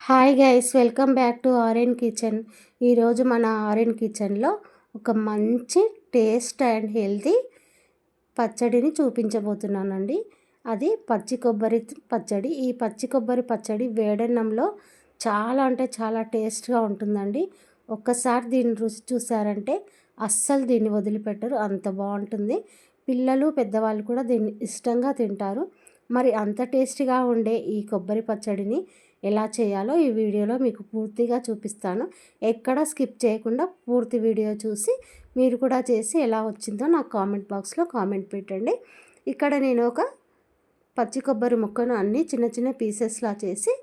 Hi guys, welcome back to RN kitchen. ఈరోజు మన RN కిచెన్లో ఒక మంచి టేస్ట్ అండ్ హెల్తీ పచ్చడిని చూపించబోతున్నానండి. అది పచ్చి కొబ్బరి పచ్చడి. ఈ పచ్చి కొబ్బరి పచ్చడి వేడన్నంలో చాలా అంటే చాలా టేస్ట్గా ఉంటుందండి. ఒక్కసారి దీని రుచి చూసారంటే అస్సలు దీన్ని వదిలిపెట్టరు, అంత బాగుంటుంది. పిల్లలు పెద్దవాళ్ళు కూడా దీన్ని ఇష్టంగా తింటారు. మరి అంత టేస్టీగా ఉండే ఈ కొబ్బరి పచ్చడిని ఎలా చేయాలో ఈ వీడియోలో మీకు పూర్తిగా చూపిస్తాను. ఎక్కడ స్కిప్ చేయకుండా పూర్తి వీడియో చూసి మీరు కూడా చేసి ఎలా వచ్చిందో నాకు కామెంట్ బాక్స్లో కామెంట్ పెట్టండి. ఇక్కడ నేను ఒక పచ్చి కొబ్బరి ముక్కను అన్ని చిన్న చిన్న పీసెస్లా చేసి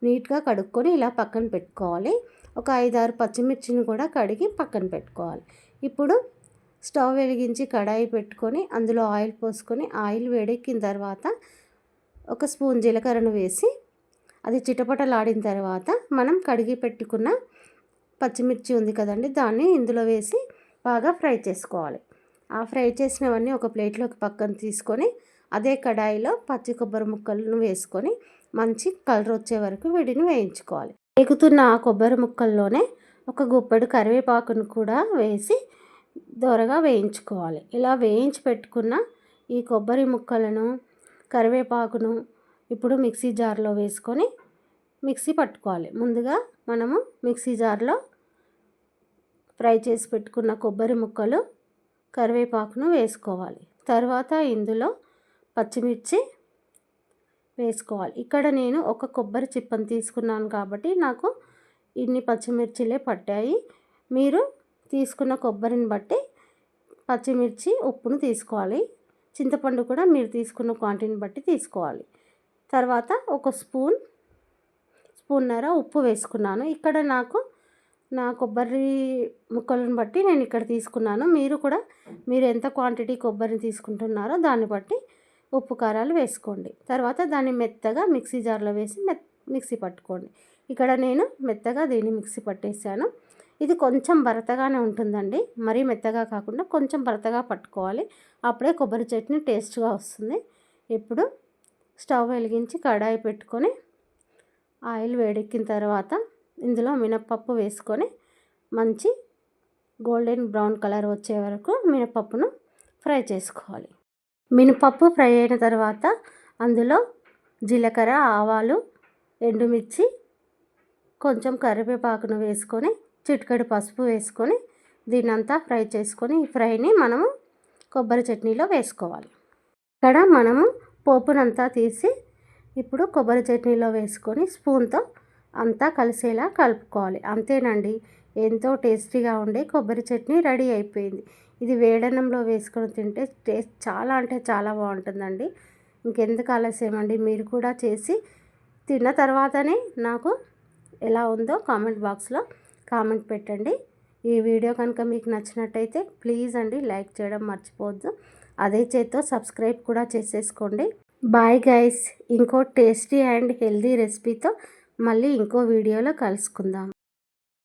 నీట్గా కడుక్కొని ఇలా పక్కన పెట్టుకోవాలి. ఒక 5-6 పచ్చిమిర్చిని కూడా కడిగి పక్కన పెట్టుకోవాలి. ఇప్పుడు స్టవ్ వెలిగించి కడాయి పెట్టుకొని అందులో ఆయిల్ పోసుకొని ఆయిల్ వేడెక్కిన తర్వాత ఒక స్పూన్ జీలకర్రను వేసి అది చిటపటలాడిన తర్వాత మనం కడిగి పెట్టుకున్న పచ్చిమిర్చి ఉంది కదండి, దాన్ని ఇందులో వేసి బాగా ఫ్రై చేసుకోవాలి. ఆ ఫ్రై చేసినవన్నీ ఒక ప్లేట్లోకి పక్కన తీసుకొని అదే కడాయిలో పచ్చి కొబ్బరి ముక్కలను వేసుకొని మంచి కలర్ వచ్చే వరకు వీటిని వేయించుకోవాలి. వేగుతున్న ఆ కొబ్బరి ముక్కల్లోనే ఒక గుప్పెడు కరివేపాకును కూడా వేసి దోరగా వేయించుకోవాలి. ఇలా వేయించి పెట్టుకున్న ఈ కొబ్బరి ముక్కలను కరివేపాకును ఇప్పుడు మిక్సీ జార్లో వేసుకొని మిక్సీ పట్టుకోవాలి. ముందుగా మనము మిక్సీ జార్లో ఫ్రై చేసి పెట్టుకున్న కొబ్బరి ముక్కలు కరివేపాకును వేసుకోవాలి. తర్వాత ఇందులో పచ్చిమిర్చి వేసుకోవాలి. ఇక్కడ నేను ఒక కొబ్బరి చిప్పను తీసుకున్నాను కాబట్టి నాకు ఇన్ని పచ్చిమిర్చిలే పట్టాయి. మీరు తీసుకున్న కొబ్బరిని బట్టి పచ్చిమిర్చి ఉప్పును తీసుకోవాలి. చింతపండు కూడా మీరు తీసుకున్న క్వాంటిటీని బట్టి తీసుకోవాలి. తర్వాత ఒక స్పూన్నర ఉప్పు వేసుకున్నాను. ఇక్కడ నాకు నా కొబ్బరి ముక్కలను బట్టి నేను ఇక్కడ తీసుకున్నాను. మీరు కూడా మీరు ఎంత క్వాంటిటీ కొబ్బరిని తీసుకుంటున్నారో దాన్ని బట్టి ఉప్పు కారాలు వేసుకోండి. తర్వాత దాన్ని మెత్తగా మిక్సీ జార్లో వేసి మిక్సీ పట్టుకోండి. ఇక్కడ నేను మెత్తగా దీన్ని మిక్సీ పట్టేసాను. ఇది కొంచెం బరతగానే ఉంటుందండి, మరీ మెత్తగా కాకుండా కొంచెం బరతగా పట్టుకోవాలి. అప్పుడే కొబ్బరి చట్నీ టేస్ట్గా వస్తుంది. ఇప్పుడు స్టవ్ వెలిగించి కడాయి పెట్టుకొని ఆయిల్ వేడెక్కిన తర్వాత ఇందులో మినప్పప్పు వేసుకొని మంచి గోల్డెన్ బ్రౌన్ కలర్ వచ్చే వరకు మినపప్పును ఫ్రై చేసుకోవాలి. మినపప్పు ఫ్రై అయిన తర్వాత అందులో జీలకర్ర, ఆవాలు, ఎండుమిర్చి, కొంచెం కరివేపాకును వేసుకొని చిటికెడు పసుపు వేసుకొని దీన్నంతా ఫ్రై చేసుకొని ఈ ఫ్రైని మనము కొబ్బరి చట్నీలో వేసుకోవాలి. ఇక్కడ మనము పోపునంతా తీసి ఇప్పుడు కొబ్బరి చట్నీలో వేసుకొని స్పూన్తో అంతా కలిసేలా కలుపుకోవాలి. అంతేనండి, ఎంతో టేస్టీగా ఉండే కొబ్బరి చట్నీ రెడీ అయిపోయింది. ఇది వేడన్నంలో వేసుకొని తింటే టేస్ట్ చాలా అంటే చాలా బాగుంటుందండి. ఇంకెందుకు ఆలస్యం అండి, మీరు కూడా చేసి తిన్న తర్వాతనే నాకు ఎలా ఉందో కామెంట్ బాక్స్లో కామెంట్ పెట్టండి. ఈ వీడియో కనుక మీకు నచ్చినట్టయితే ప్లీజ్ అండి లైక్ చేయడం మర్చిపోవద్దు. అదే చేత్తో సబ్స్క్రైబ్ కూడా చేసేసుకోండి. బాయ్ గైస్, ఇంకో టేస్టీ అండ్ హెల్దీ రెసిపీతో మళ్ళీ ఇంకో వీడియోలో కలుసుకుందాం.